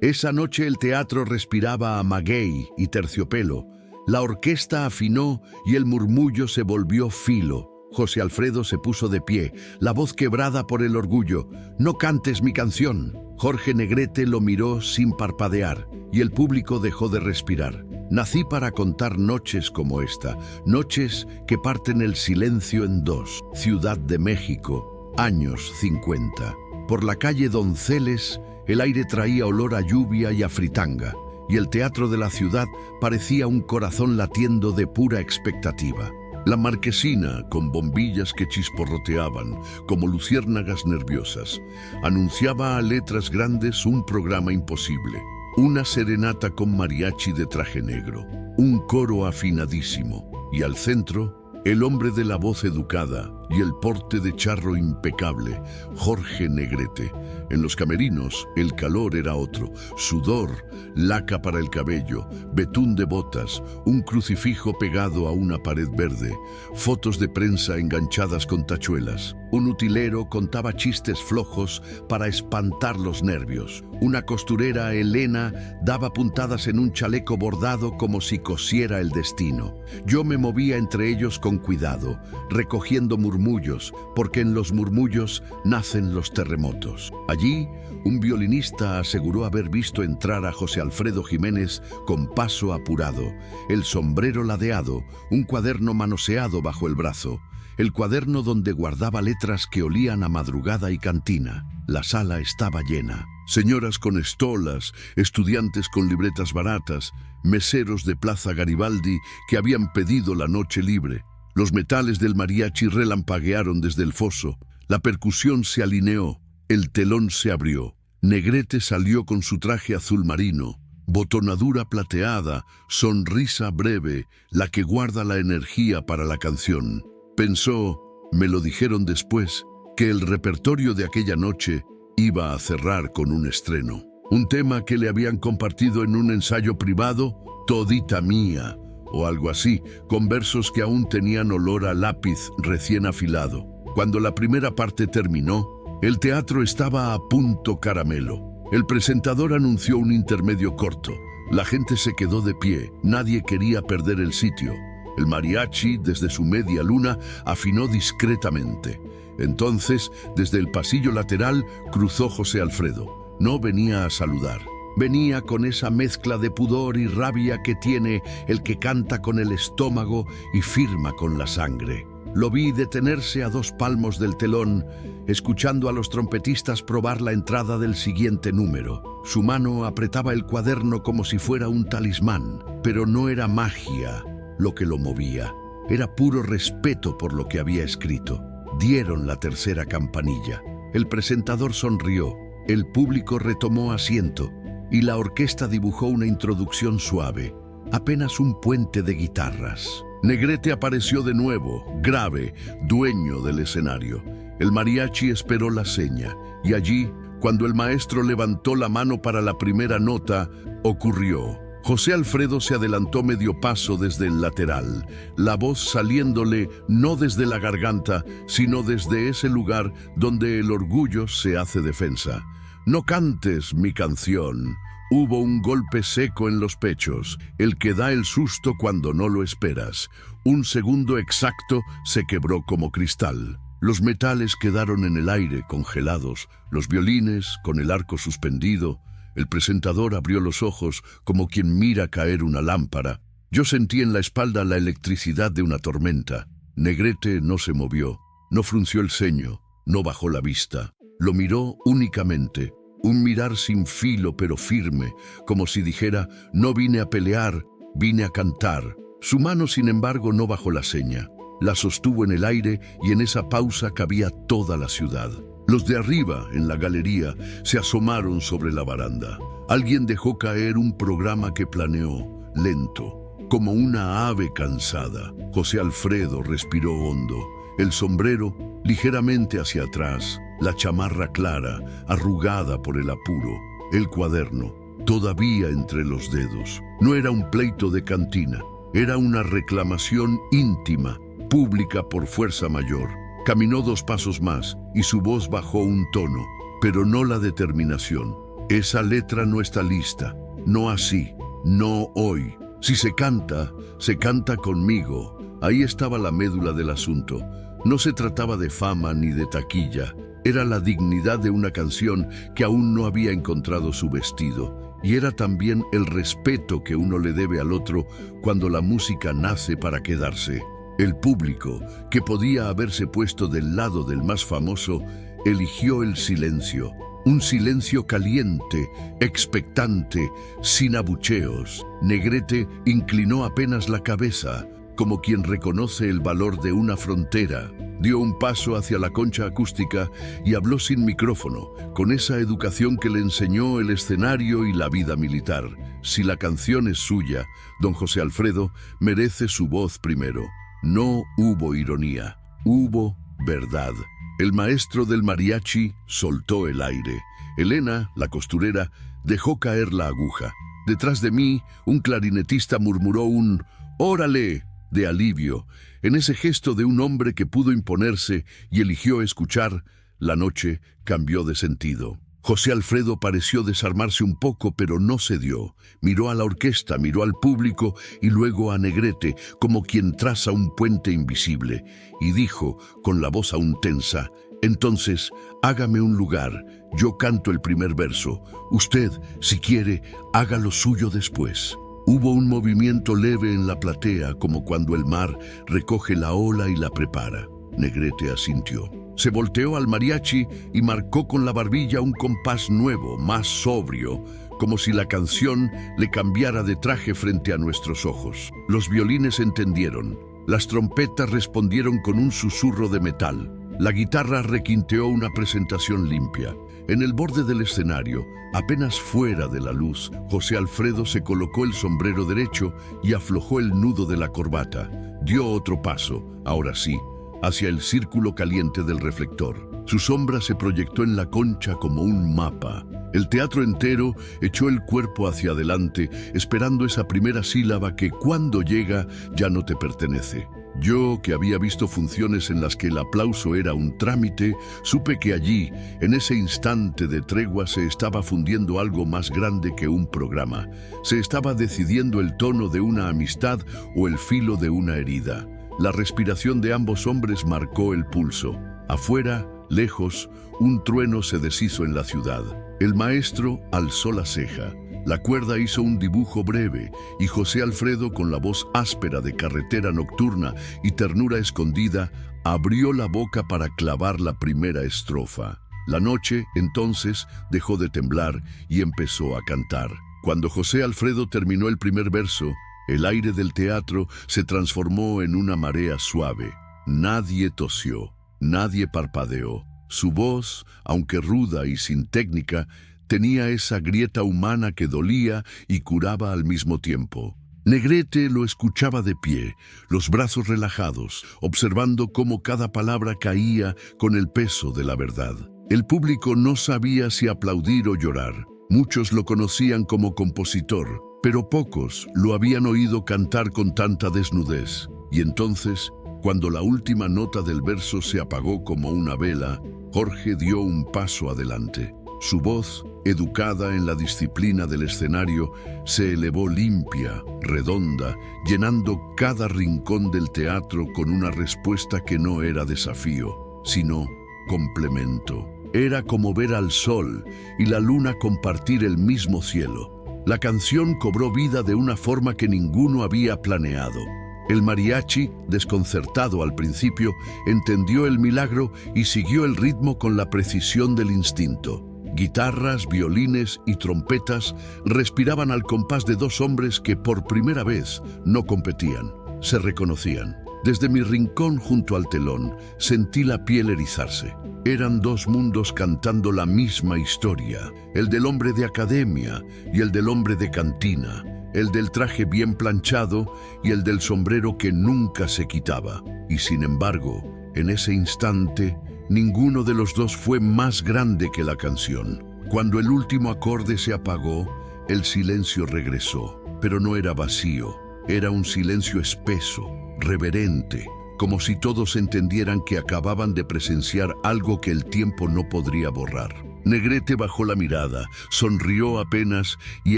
Esa noche el teatro respiraba a maguey y terciopelo. La orquesta afinó y el murmullo se volvió filo. José Alfredo se puso de pie, la voz quebrada por el orgullo. «No cantes mi canción». Jorge Negrete lo miró sin parpadear y el público dejó de respirar. Nací para contar noches como esta, noches que parten el silencio en dos. Ciudad de México, años 50. Por la calle Donceles, el aire traía olor a lluvia y a fritanga, y el teatro de la ciudad parecía un corazón latiendo de pura expectativa. La marquesina, con bombillas que chisporroteaban, como luciérnagas nerviosas, anunciaba a letras grandes un programa imposible. Una serenata con mariachi de traje negro, un coro afinadísimo, y al centro, el hombre de la voz educada y el porte de charro impecable, Jorge Negrete. En los camerinos, el calor era otro: sudor, laca para el cabello, betún de botas, un crucifijo pegado a una pared verde, fotos de prensa enganchadas con tachuelas. Un utilero contaba chistes flojos para espantar los nervios. Una costurera, Elena, daba puntadas en un chaleco bordado como si cosiera el destino. Yo me movía entre ellos con cuidado, recogiendo murmullos, porque en los murmullos nacen los terremotos. Allí, un violinista aseguró haber visto entrar a José Alfredo Jiménez con paso apurado, el sombrero ladeado, un cuaderno manoseado bajo el brazo, el cuaderno donde guardaba letras que olían a madrugada y cantina. La sala estaba llena. Señoras con estolas, estudiantes con libretas baratas, meseros de Plaza Garibaldi que habían pedido la noche libre. Los metales del mariachi relampaguearon desde el foso. La percusión se alineó. El telón se abrió. Negrete salió con su traje azul marino, botonadura plateada, sonrisa breve, la que guarda la energía para la canción. Pensó, me lo dijeron después, que el repertorio de aquella noche iba a cerrar con un estreno. Un tema que le habían compartido en un ensayo privado, Todita Mía, o algo así, con versos que aún tenían olor a lápiz recién afilado. Cuando la primera parte terminó, el teatro estaba a punto caramelo. El presentador anunció un intermedio corto. La gente se quedó de pie, nadie quería perder el sitio. El mariachi, desde su media luna, afinó discretamente. Entonces, desde el pasillo lateral, cruzó José Alfredo. No venía a saludar. Venía con esa mezcla de pudor y rabia que tiene el que canta con el estómago y firma con la sangre. Lo vi detenerse a 2 palmos del telón, escuchando a los trompetistas probar la entrada del siguiente número. Su mano apretaba el cuaderno como si fuera un talismán, pero no era magia lo que lo movía. Era puro respeto por lo que había escrito. Dieron la tercera campanilla. El presentador sonrió, el público retomó asiento y la orquesta dibujó una introducción suave, apenas un puente de guitarras. Negrete apareció de nuevo, grave, dueño del escenario. El mariachi esperó la seña, y allí, cuando el maestro levantó la mano para la primera nota, ocurrió. José Alfredo se adelantó medio paso desde el lateral, la voz saliéndole no desde la garganta, sino desde ese lugar donde el orgullo se hace defensa. «No cantes mi canción». Hubo un golpe seco en los pechos, el que da el susto cuando no lo esperas. Un segundo exacto se quebró como cristal. Los metales quedaron en el aire, congelados, los violines con el arco suspendido. El presentador abrió los ojos como quien mira caer una lámpara. Yo sentí en la espalda la electricidad de una tormenta. Negrete no se movió, no frunció el ceño, no bajó la vista. Lo miró únicamente. Un mirar sin filo pero firme, como si dijera, no vine a pelear, vine a cantar. Su mano, sin embargo, no bajó la seña. La sostuvo en el aire y en esa pausa cabía toda la ciudad. Los de arriba, en la galería, se asomaron sobre la baranda. Alguien dejó caer un programa que planeó, lento, como una ave cansada. José Alfredo respiró hondo. El sombrero, ligeramente hacia atrás, la chamarra clara, arrugada por el apuro, el cuaderno, todavía entre los dedos. No era un pleito de cantina, era una reclamación íntima, pública por fuerza mayor. Caminó 2 pasos más y su voz bajó un tono, pero no la determinación, Esa letra no está lista, no así, no hoy. Si se canta conmigo. Ahí estaba la médula del asunto. No se trataba de fama ni de taquilla. Era la dignidad de una canción que aún no había encontrado su vestido. Y era también el respeto que uno le debe al otro cuando la música nace para quedarse. El público, que podía haberse puesto del lado del más famoso, eligió el silencio. Un silencio caliente, expectante, sin abucheos. Negrete inclinó apenas la cabeza, como quien reconoce el valor de una frontera. Dio un paso hacia la concha acústica y habló sin micrófono, con esa educación que le enseñó el escenario y la vida militar. Si la canción es suya, don José Alfredo merece su voz primero. No hubo ironía, hubo verdad. El maestro del mariachi soltó el aire. Elena, la costurera, dejó caer la aguja. Detrás de mí, un clarinetista murmuró un «¡Órale!» de alivio. En ese gesto de un hombre que pudo imponerse y eligió escuchar, la noche cambió de sentido. José Alfredo pareció desarmarse un poco, pero no cedió. Miró a la orquesta, miró al público y luego a Negrete, como quien traza un puente invisible, y dijo, con la voz aún tensa, «Entonces, hágame un lugar, yo canto el primer verso. Usted, si quiere, haga lo suyo después». Hubo un movimiento leve en la platea, como cuando el mar recoge la ola y la prepara. Negrete asintió. Se volteó al mariachi y marcó con la barbilla un compás nuevo, más sobrio, como si la canción le cambiara de traje frente a nuestros ojos. Los violines entendieron. Las trompetas respondieron con un susurro de metal. La guitarra requinteó una presentación limpia. En el borde del escenario, apenas fuera de la luz, José Alfredo se colocó el sombrero derecho y aflojó el nudo de la corbata. Dio otro paso, ahora sí, hacia el círculo caliente del reflector. Su sombra se proyectó en la concha como un mapa. El teatro entero echó el cuerpo hacia adelante, esperando esa primera sílaba que, cuando llega, ya no te pertenece. Yo, que había visto funciones en las que el aplauso era un trámite, supe que allí, en ese instante de tregua, se estaba fundiendo algo más grande que un programa. Se estaba decidiendo el tono de una amistad o el filo de una herida. La respiración de ambos hombres marcó el pulso. Afuera, lejos, un trueno se deshizo en la ciudad. El maestro alzó la ceja. La cuerda hizo un dibujo breve y José Alfredo, con la voz áspera de carretera nocturna y ternura escondida, abrió la boca para clavar la primera estrofa. La noche, entonces, dejó de temblar y empezó a cantar. Cuando José Alfredo terminó el primer verso, el aire del teatro se transformó en una marea suave. Nadie tosió, nadie parpadeó. Su voz, aunque ruda y sin técnica, tenía esa grieta humana que dolía y curaba al mismo tiempo. Negrete lo escuchaba de pie, los brazos relajados, observando cómo cada palabra caía con el peso de la verdad. El público no sabía si aplaudir o llorar. Muchos lo conocían como compositor, pero pocos lo habían oído cantar con tanta desnudez. Y entonces, cuando la última nota del verso se apagó como una vela, Jorge dio un paso adelante. Su voz, educada en la disciplina del escenario, se elevó limpia, redonda, llenando cada rincón del teatro con una respuesta que no era desafío, sino complemento. Era como ver al sol y la luna compartir el mismo cielo. La canción cobró vida de una forma que ninguno había planeado. El mariachi, desconcertado al principio, entendió el milagro y siguió el ritmo con la precisión del instinto. Guitarras, violines y trompetas respiraban al compás de dos hombres que por primera vez no competían, se reconocían. Desde mi rincón junto al telón sentí la piel erizarse. Eran dos mundos cantando la misma historia, el del hombre de academia y el del hombre de cantina, el del traje bien planchado y el del sombrero que nunca se quitaba. Y sin embargo, en ese instante, ninguno de los dos fue más grande que la canción. Cuando el último acorde se apagó, el silencio regresó, pero no era vacío, era un silencio espeso, reverente, como si todos entendieran que acababan de presenciar algo que el tiempo no podría borrar. Negrete bajó la mirada, sonrió apenas y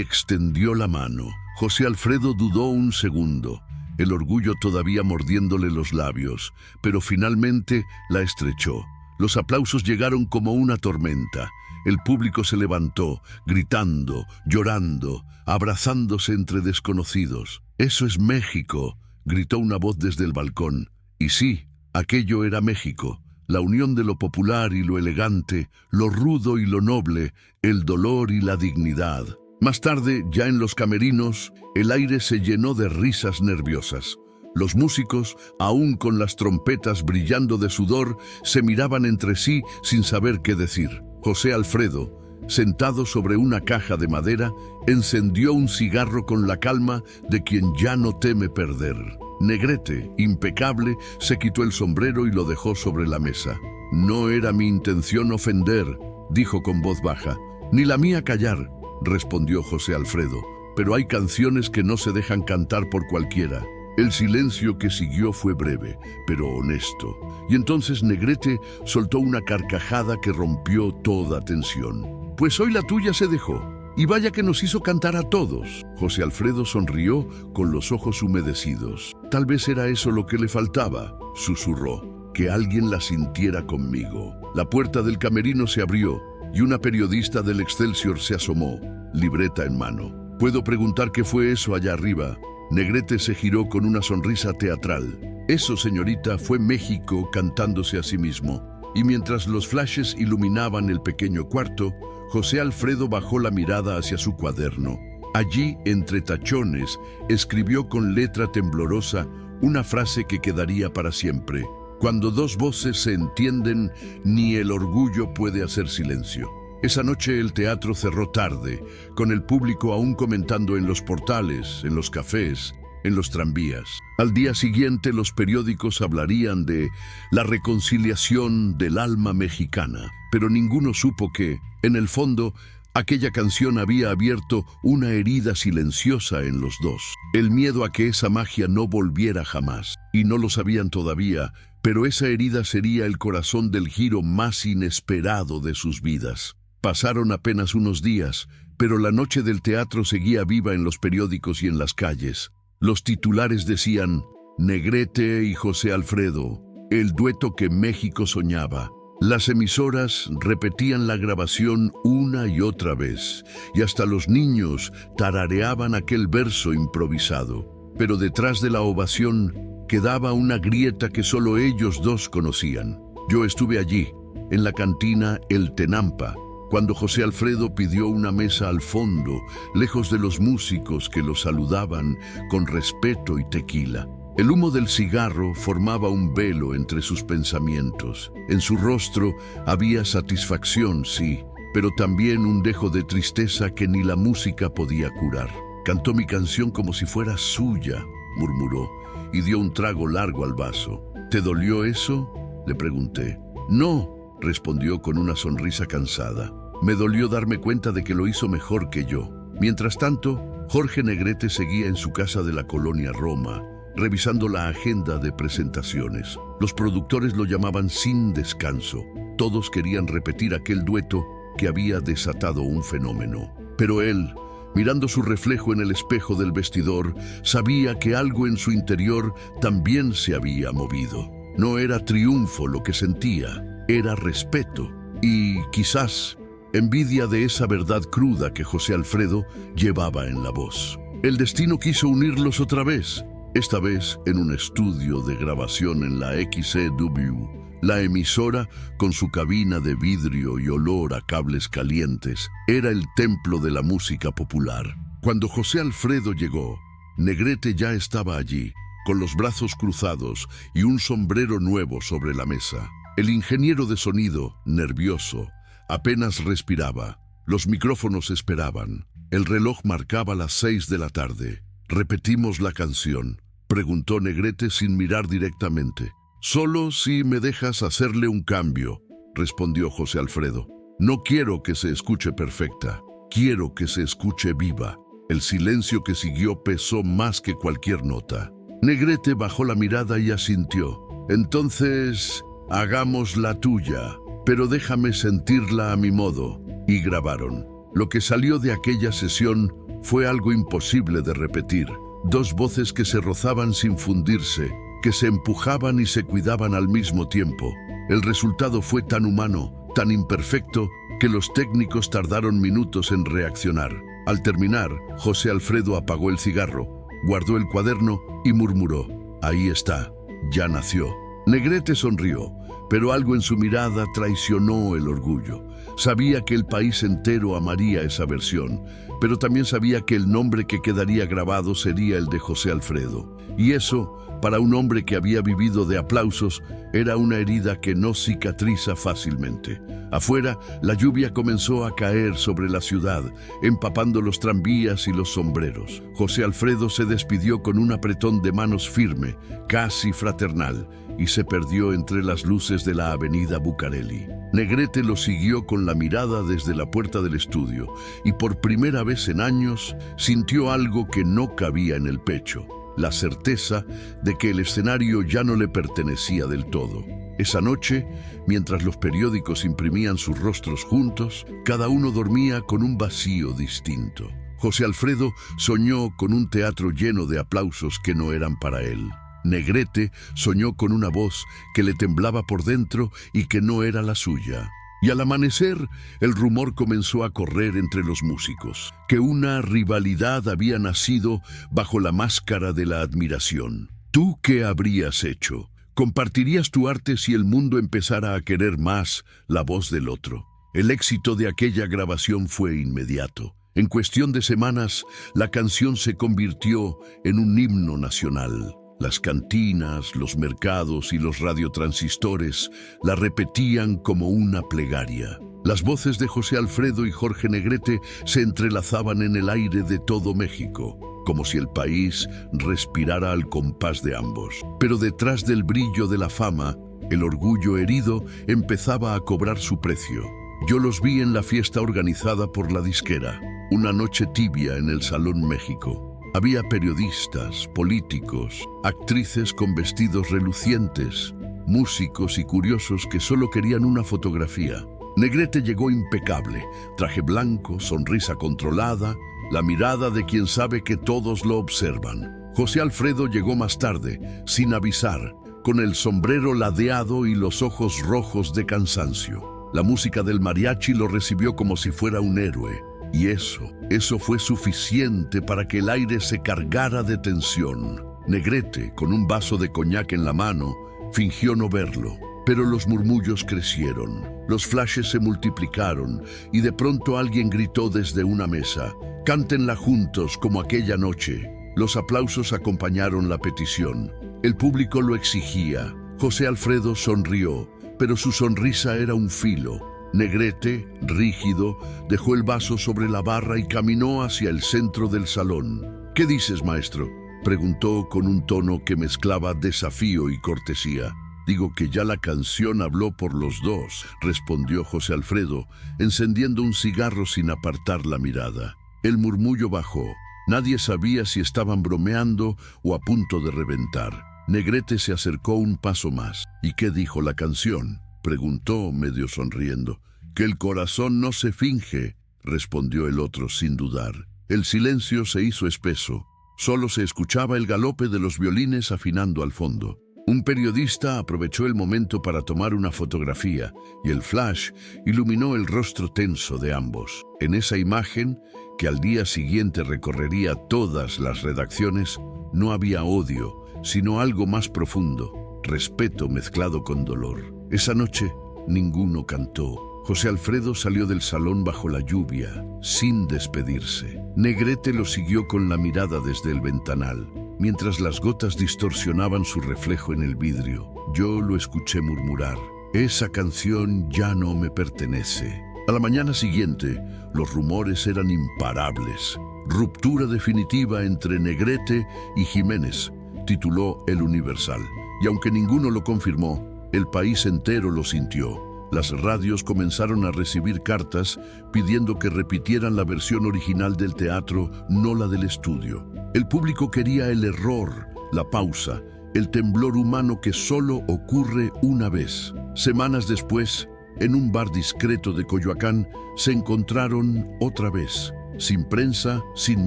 extendió la mano. José Alfredo dudó un segundo, el orgullo todavía mordiéndole los labios, pero finalmente la estrechó. Los aplausos llegaron como una tormenta. El público se levantó, gritando, llorando, abrazándose entre desconocidos. «¡Eso es México!», gritó una voz desde el balcón. Y sí, aquello era México, la unión de lo popular y lo elegante, lo rudo y lo noble, el dolor y la dignidad. Más tarde, ya en los camerinos, el aire se llenó de risas nerviosas. Los músicos, aún con las trompetas brillando de sudor, se miraban entre sí sin saber qué decir. José Alfredo, sentado sobre una caja de madera, encendió un cigarro con la calma de quien ya no teme perder. Negrete, impecable, se quitó el sombrero y lo dejó sobre la mesa. «No era mi intención ofender», dijo con voz baja. «Ni la mía callar», respondió José Alfredo. «Pero hay canciones que no se dejan cantar por cualquiera». El silencio que siguió fue breve, pero honesto. Y entonces Negrete soltó una carcajada que rompió toda tensión. «Pues hoy la tuya se dejó. Y vaya que nos hizo cantar a todos». José Alfredo sonrió con los ojos humedecidos. «Tal vez era eso lo que le faltaba», susurró, «que alguien la sintiera conmigo». La puerta del camerino se abrió y una periodista del Excelsior se asomó, libreta en mano. «¿Puedo preguntar qué fue eso allá arriba?». Negrete se giró con una sonrisa teatral. «Eso, señorita, fue México cantándose a sí mismo». Y mientras los flashes iluminaban el pequeño cuarto, José Alfredo bajó la mirada hacia su cuaderno. Allí, entre tachones, escribió con letra temblorosa una frase que quedaría para siempre. «Cuando dos voces se entienden, ni el orgullo puede hacer silencio». Esa noche el teatro cerró tarde, con el público aún comentando en los portales, en los cafés, en los tranvías. Al día siguiente los periódicos hablarían de la reconciliación del alma mexicana, pero ninguno supo que, en el fondo, aquella canción había abierto una herida silenciosa en los dos. El miedo a que esa magia no volviera jamás. Y no lo sabían todavía, pero esa herida sería el corazón del giro más inesperado de sus vidas. Pasaron apenas unos días, pero la noche del teatro seguía viva en los periódicos y en las calles. Los titulares decían: «Negrete y José Alfredo, el dueto que México soñaba». Las emisoras repetían la grabación una y otra vez, y hasta los niños tarareaban aquel verso improvisado. Pero detrás de la ovación quedaba una grieta que solo ellos dos conocían. Yo estuve allí, en la cantina El Tenampa, cuando José Alfredo pidió una mesa al fondo, lejos de los músicos que lo saludaban con respeto y tequila. El humo del cigarro formaba un velo entre sus pensamientos. En su rostro había satisfacción, sí, pero también un dejo de tristeza que ni la música podía curar. «Cantó mi canción como si fuera suya», murmuró, y dio un trago largo al vaso. «¿Te dolió eso?», le pregunté. «No», respondió con una sonrisa cansada. «Me dolió darme cuenta de que lo hizo mejor que yo». Mientras tanto, Jorge Negrete seguía en su casa de la colonia Roma, revisando la agenda de presentaciones. Los productores lo llamaban sin descanso. Todos querían repetir aquel dueto que había desatado un fenómeno. Pero él, mirando su reflejo en el espejo del vestidor, sabía que algo en su interior también se había movido. No era triunfo lo que sentía, era respeto y, quizás, envidia de esa verdad cruda que José Alfredo llevaba en la voz. El destino quiso unirlos otra vez, esta vez en un estudio de grabación en la XCW. La emisora, con su cabina de vidrio y olor a cables calientes, era el templo de la música popular. Cuando José Alfredo llegó, Negrete ya estaba allí, con los brazos cruzados y un sombrero nuevo sobre la mesa. El ingeniero de sonido, nervioso, apenas respiraba. Los micrófonos esperaban. El reloj marcaba las 6 de la tarde. «¿Repetimos la canción?», preguntó Negrete sin mirar directamente. «Solo si me dejas hacerle un cambio», respondió José Alfredo. «No quiero que se escuche perfecta, quiero que se escuche viva». El silencio que siguió pesó más que cualquier nota. Negrete bajó la mirada y asintió. «Entonces, hagamos la tuya», pero déjame sentirla a mi modo. Y grabaron. Lo que salió de aquella sesión fue algo imposible de repetir. Dos voces que se rozaban sin fundirse, que se empujaban y se cuidaban al mismo tiempo. El resultado fue tan humano, tan imperfecto, que los técnicos tardaron minutos en reaccionar. Al terminar, José Alfredo apagó el cigarro, guardó el cuaderno y murmuró: «Ahí está, ya nació». Negrete sonrió, pero algo en su mirada traicionó el orgullo. Sabía que el país entero amaría esa versión, pero también sabía que el nombre que quedaría grabado sería el de José Alfredo. Y eso, para un hombre que había vivido de aplausos, era una herida que no cicatriza fácilmente. Afuera, la lluvia comenzó a caer sobre la ciudad, empapando los tranvías y los sombreros. José Alfredo se despidió con un apretón de manos firme, casi fraternal, y se perdió entre las luces de la avenida Bucareli. Negrete lo siguió con la mirada desde la puerta del estudio, y por primera vez en años sintió algo que no cabía en el pecho: la certeza de que el escenario ya no le pertenecía del todo. Esa noche, mientras los periódicos imprimían sus rostros juntos, cada uno dormía con un vacío distinto. José Alfredo soñó con un teatro lleno de aplausos que no eran para él. Negrete soñó con una voz que le temblaba por dentro y que no era la suya. Y al amanecer, el rumor comenzó a correr entre los músicos, que una rivalidad había nacido bajo la máscara de la admiración. ¿Tú qué habrías hecho? ¿Compartirías tu arte si el mundo empezara a querer más la voz del otro? El éxito de aquella grabación fue inmediato. En cuestión de semanas, la canción se convirtió en un himno nacional. Las cantinas, los mercados y los radiotransistores la repetían como una plegaria. Las voces de José Alfredo y Jorge Negrete se entrelazaban en el aire de todo México, como si el país respirara al compás de ambos. Pero detrás del brillo de la fama, el orgullo herido empezaba a cobrar su precio. Yo los vi en la fiesta organizada por la disquera, una noche tibia en el Salón México. Había periodistas, políticos, actrices con vestidos relucientes, músicos y curiosos que solo querían una fotografía. Negrete llegó impecable, traje blanco, sonrisa controlada, la mirada de quien sabe que todos lo observan. José Alfredo llegó más tarde, sin avisar, con el sombrero ladeado y los ojos rojos de cansancio. La música del mariachi lo recibió como si fuera un héroe. Y eso fue suficiente para que el aire se cargara de tensión. Negrete, con un vaso de coñac en la mano, fingió no verlo. Pero los murmullos crecieron, los flashes se multiplicaron y de pronto alguien gritó desde una mesa: «Cántenla juntos como aquella noche». Los aplausos acompañaron la petición. El público lo exigía. José Alfredo sonrió, pero su sonrisa era un filo. Negrete, rígido, dejó el vaso sobre la barra y caminó hacia el centro del salón. «¿Qué dices, maestro?», preguntó con un tono que mezclaba desafío y cortesía. «Digo que ya la canción habló por los dos», respondió José Alfredo, encendiendo un cigarro sin apartar la mirada. El murmullo bajó. Nadie sabía si estaban bromeando o a punto de reventar. Negrete se acercó un paso más. «¿Y qué dijo la canción?», preguntó, medio sonriendo. «Que el corazón no se finge», respondió el otro sin dudar. El silencio se hizo espeso. Solo se escuchaba el galope de los violines afinando al fondo. Un periodista aprovechó el momento para tomar una fotografía y el flash iluminó el rostro tenso de ambos. En esa imagen, que al día siguiente recorrería todas las redacciones, no había odio, sino algo más profundo: respeto mezclado con dolor. Esa noche, ninguno cantó. José Alfredo salió del salón bajo la lluvia, sin despedirse. Negrete lo siguió con la mirada desde el ventanal, mientras las gotas distorsionaban su reflejo en el vidrio. Yo lo escuché murmurar: «Esa canción ya no me pertenece». A la mañana siguiente, los rumores eran imparables. «Ruptura definitiva entre Negrete y Jiménez», tituló El Universal. Y aunque ninguno lo confirmó, el país entero lo sintió. Las radios comenzaron a recibir cartas pidiendo que repitieran la versión original del teatro, no la del estudio. El público quería el error, la pausa, el temblor humano que solo ocurre una vez. Semanas después, en un bar discreto de Coyoacán, se encontraron otra vez, sin prensa, sin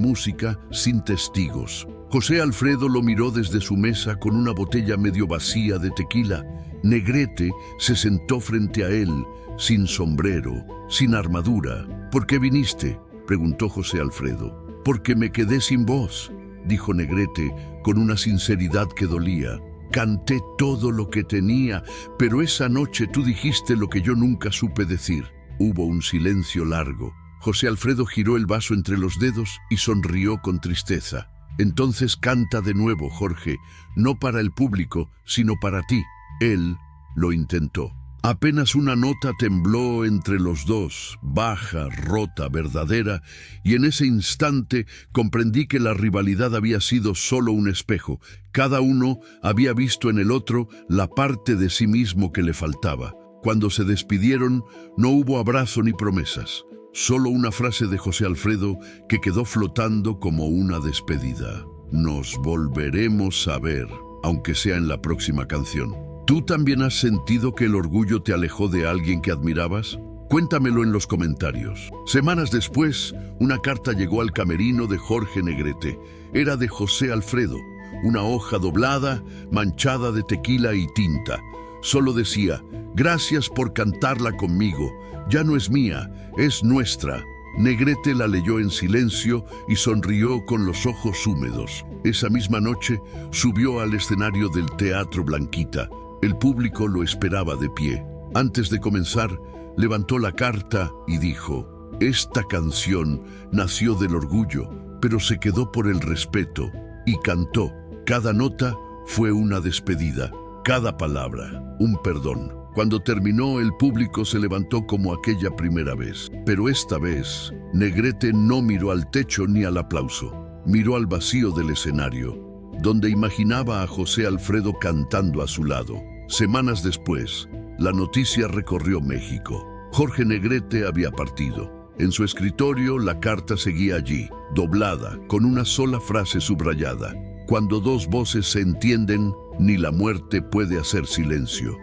música, sin testigos. José Alfredo lo miró desde su mesa con una botella medio vacía de tequila. Negrete se sentó frente a él, sin sombrero, sin armadura. ¿Por qué viniste?, preguntó José Alfredo. Porque me quedé sin voz, dijo Negrete con una sinceridad que dolía. Canté todo lo que tenía, pero esa noche tú dijiste lo que yo nunca supe decir. Hubo un silencio largo. José Alfredo giró el vaso entre los dedos y sonrió con tristeza. Entonces canta de nuevo, Jorge, no para el público, sino para ti. Él lo intentó. Apenas una nota tembló entre los dos, baja, rota, verdadera, y en ese instante comprendí que la rivalidad había sido solo un espejo. Cada uno había visto en el otro la parte de sí mismo que le faltaba. Cuando se despidieron, no hubo abrazo ni promesas. Solo una frase de José Alfredo que quedó flotando como una despedida. Nos volveremos a ver, aunque sea en la próxima canción. ¿Tú también has sentido que el orgullo te alejó de alguien que admirabas? Cuéntamelo en los comentarios. Semanas después, una carta llegó al camerino de Jorge Negrete. Era de José Alfredo, una hoja doblada, manchada de tequila y tinta. Solo decía: gracias por cantarla conmigo. Ya no es mía, es nuestra. Negrete la leyó en silencio y sonrió con los ojos húmedos. Esa misma noche subió al escenario del Teatro Blanquita. El público lo esperaba de pie. Antes de comenzar, levantó la carta y dijo: esta canción nació del orgullo, pero se quedó por el respeto. Y cantó. Cada nota fue una despedida, cada palabra un perdón. Cuando terminó, el público se levantó como aquella primera vez. Pero esta vez, Negrete no miró al techo ni al aplauso. Miró al vacío del escenario, donde imaginaba a José Alfredo cantando a su lado. Semanas después, la noticia recorrió México. Jorge Negrete había partido. En su escritorio, la carta seguía allí, doblada, con una sola frase subrayada: cuando dos voces se entienden, ni la muerte puede hacer silencio.